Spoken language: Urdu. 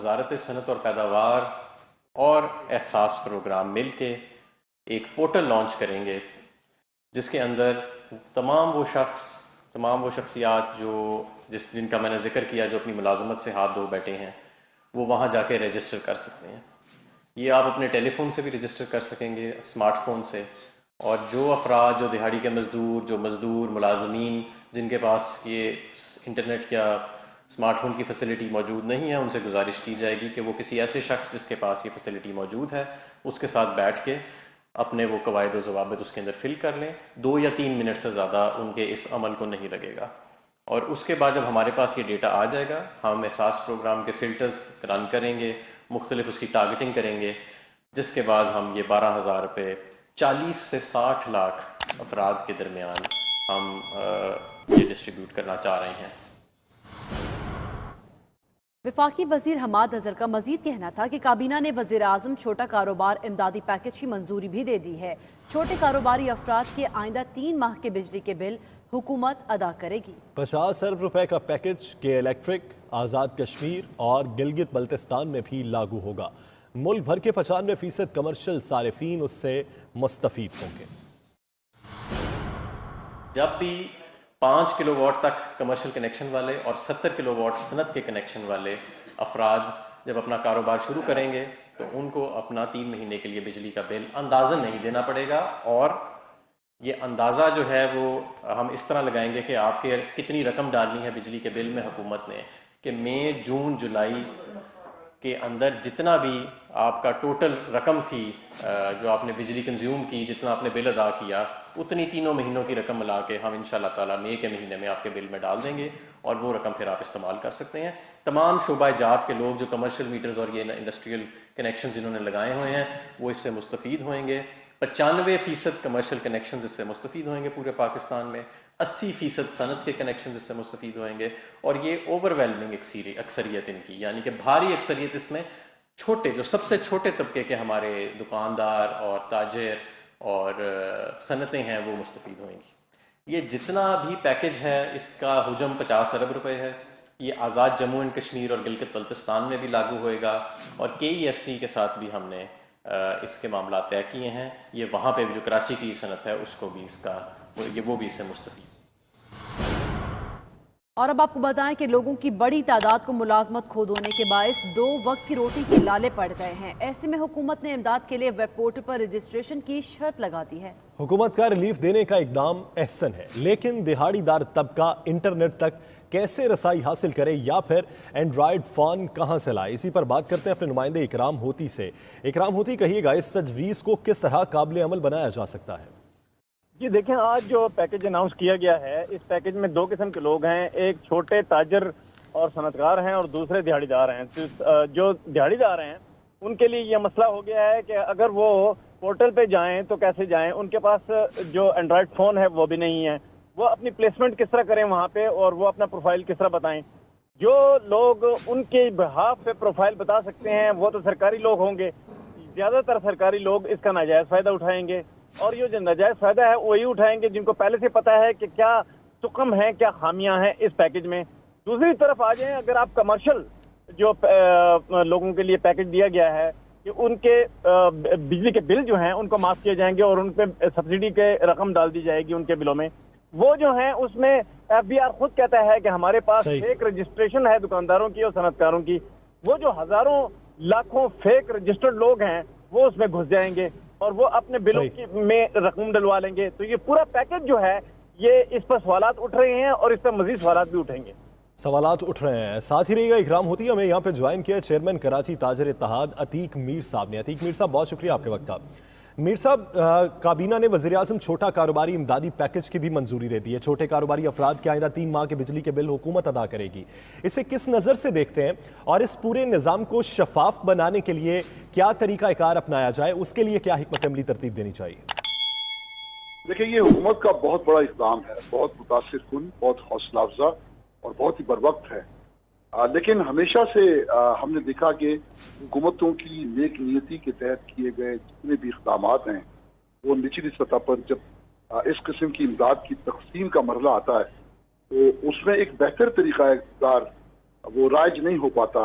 وزارت صنعت اور پیداوار اور احساس پروگرام مل کے ایک پورٹل لانچ کریں گے جس کے اندر تمام وہ شخصیات جن کا میں نے ذکر کیا جو اپنی ملازمت سے ہاتھ دھو بیٹھے ہیں وہ وہاں جا کے رجسٹر کر سکتے ہیں. یہ آپ اپنے ٹیلی فون سے بھی رجسٹر کر سکیں گے، اسمارٹ فون سے. اور جو افراد جو دہاڑی کے مزدور ملازمین جن کے پاس یہ انٹرنیٹ یا اسمارٹ فون کی فیسلٹی موجود نہیں ہے، ان سے گزارش کی جائے گی کہ وہ کسی ایسے شخص جس کے پاس یہ فیسلٹی موجود ہے اس کے ساتھ بیٹھ کے اپنے وہ قواعد و ضوابط اس کے اندر فل کر لیں. 2 یا 3 منٹ سے زیادہ ان کے اس عمل کو نہیں لگے گا. اور اس کے بعد جب ہمارے پاس یہ ڈیٹا آ جائے گا، ہم احساس پروگرام کے فلٹرز رن کریں گے، مختلف اس کی ٹارگٹنگ کریں گے، جس کے بعد ہم یہ 12,000 روپے 40 سے 60 لاکھ افراد کے درمیان ہم یہ ڈسٹریبیوٹ کرنا چاہ رہے ہیں. وفاقی وزیر حماد اظہر کا مزید کہنا تھا کہ کابینہ نے وزیر اعظم چھوٹا کاروبار امدادی پیکج کی منظوری بھی دے دی ہے. چھوٹے کاروباری افراد کے آئندہ 3 ماہ کے بجلی کے بل حکومت ادا کرے گی. 50 ارب روپے کا پیکج کے الیکٹرک آزاد کشمیر اور گلگت بلتستان میں بھی لاگو ہوگا. ملک بھر کے 95% کمرشل صارفین اس سے مستفید ہوں گے. جب بھی 5 کلو واٹ تک کمرشل کنیکشن والے اور 70 کلو واٹ صنعت کے کنیکشن والے افراد جب اپنا کاروبار شروع کریں گے تو ان کو اپنا 3 مہینے کے لیے بجلی کا بل اندازن نہیں دینا پڑے گا. اور یہ اندازہ جو ہے وہ ہم اس طرح لگائیں گے کہ آپ کے کتنی رقم ڈالنی ہے بجلی کے بل میں حکومت نے، کہ مئی جون جولائی کے اندر جتنا بھی آپ کا ٹوٹل رقم تھی جو آپ نے بجلی کنزیوم کی، جتنا آپ نے بل ادا کیا، اتنی 3 مہینوں کی رقم ملا کے ہم انشاءاللہ تعالیٰ مئی کے مہینے میں آپ کے بل میں ڈال دیں گے اور وہ رقم پھر آپ استعمال کر سکتے ہیں. تمام شعبہ جات کے لوگ جو کمرشل میٹرز اور یہ انڈسٹریل کنیکشنز جنہوں نے لگائے ہوئے ہیں وہ اس سے مستفید ہوئیں گے. 95% کمرشل کنیکشنز اس سے مستفید ہوئیں گے پورے پاکستان میں، 80% صنعت کے کنیکشنز اس سے مستفید ہوئیں گے. اور یہ اوور ویلمنگ اکثریت ان کی، یعنی کہ بھاری اکثریت اس میں چھوٹے جو سب سے چھوٹے طبقے کے ہمارے دکاندار اور تاجر اور صنعتیں ہیں وہ مستفید ہوئیں گی. یہ جتنا بھی پیکج ہے اس کا حجم 50 ارب روپے ہے. یہ آزاد جموں اینڈ کشمیر اور گلگت بلتستان میں بھی لاگو ہوئے گا اور KESC کے ساتھ بھی ہم نے اس کے معاملات طے کیے ہیں. یہ وہاں پہ بھی جو کراچی کی صنعت ہے اس کو بھی وہ بھی اس سے مستفید. اور اب آپ کو بتائیں کہ لوگوں کی بڑی تعداد کو ملازمت کھو ہونے کے باعث 2 وقت کی روٹی کے لالے پڑ گئے ہیں. ایسے میں حکومت نے امداد کے لیے ویب پورٹل پر رجسٹریشن کی شرط لگا دی ہے. حکومت کا ریلیف دینے کا اقدام احسن ہے، لیکن دہاڑی دار طبقہ انٹرنیٹ تک کیسے رسائی حاصل کرے یا پھر اینڈرائیڈ فون کہاں سے لائے؟ اسی پر بات کرتے ہیں اپنے نمائندے اکرام ہوتی سے. اکرام ہوتی، کہیے گا اس تجویز کو کس طرح قابل عمل بنایا جا سکتا ہے؟ جی دیکھیں، آج جو پیکج اناؤنس کیا گیا ہے اس پیکج میں 2 قسم کے لوگ ہیں. ایک چھوٹے تاجر اور صنعتکار ہیں اور دوسرے دہاڑی دار ہیں. جو دہاڑی دار ہیں ان کے لیے یہ مسئلہ ہو گیا ہے کہ اگر وہ پورٹل پہ جائیں تو کیسے جائیں، ان کے پاس جو اینڈرائیڈ فون ہے وہ بھی نہیں ہے. وہ اپنی پلیسمنٹ کس طرح کریں وہاں پہ اور وہ اپنا پروفائل کس طرح بتائیں. جو لوگ ان کے بہاف پہ پروفائل بتا سکتے ہیں وہ تو سرکاری لوگ ہوں گے. زیادہ تر سرکاری لوگ اس کا ناجائز فائدہ اٹھائیں گے اور یہ جو ناجائز فائدہ ہے وہی اٹھائیں گے جن کو پہلے سے پتا ہے کہ کیا سقم ہیں، کیا خامیاں ہیں اس پیکج میں. دوسری طرف آ جائیں، اگر آپ کمرشل جو لوگوں کے لیے پیکج دیا گیا ہے کہ ان کے بجلی کے بل جو ہیں ان کو معاف کیے جائیں گے اور ان پہ سبسڈی کے رقم ڈال دی جائے گی ان کے بلوں میں. وہ جو ہیں اس میں FBR خود کہتا ہے کہ ہمارے پاس فیک رجسٹریشن ہے دکانداروں کی اور صنعتکاروں کی. وہ جو ہزاروں لاکھوں فیک رجسٹرڈ لوگ ہیں وہ اس میں گھس جائیں گے اور وہ اپنے بلوں میں رقم ڈلوا لیں گے. تو یہ پورا پیکج جو ہے یہ اس پر سوالات اٹھ رہے ہیں اور اس پر مزید سوالات بھی اٹھیں گے. سوالات اٹھ رہے ہیں. ساتھ ہی رہے گا اکرام ہوتی ہے. ہمیں یہاں پہ جوائن کیا چیئرمین کراچی تاجر اتحاد عتیق میر صاحب نے. عتیق میر صاحب، بہت شکریہ آپ کے وقت کا. میر صاحب، کابینہ نے وزیر اعظم چھوٹا کاروباری امدادی پیکج کی بھی منظوری دے دی ہے. چھوٹے کاروباری افراد کے آئندہ 3 ماہ کے بجلی کے بل حکومت ادا کرے گی. اسے کس نظر سے دیکھتے ہیں اور اس پورے نظام کو شفاف بنانے کے لیے کیا طریقہ کار اپنایا جائے، اس کے لیے کیا حکمت عملی ترتیب دینی چاہیے؟ دیکھیں، یہ حکومت کا بہت بڑا اقدام ہے، بہت متاثر کن، بہت حوصلہ افزا اور بہت ہی بروقت ہے. لیکن ہمیشہ سے ہم نے دیکھا کہ حکومتوں کی نیک نیتی کے تحت کیے گئے جتنے بھی اقدامات ہیں وہ نچلی سطح پر جب اس قسم کی امداد کی تقسیم کا مرحلہ آتا ہے تو اس میں ایک بہتر طریقہ کار وہ رائج نہیں ہو پاتا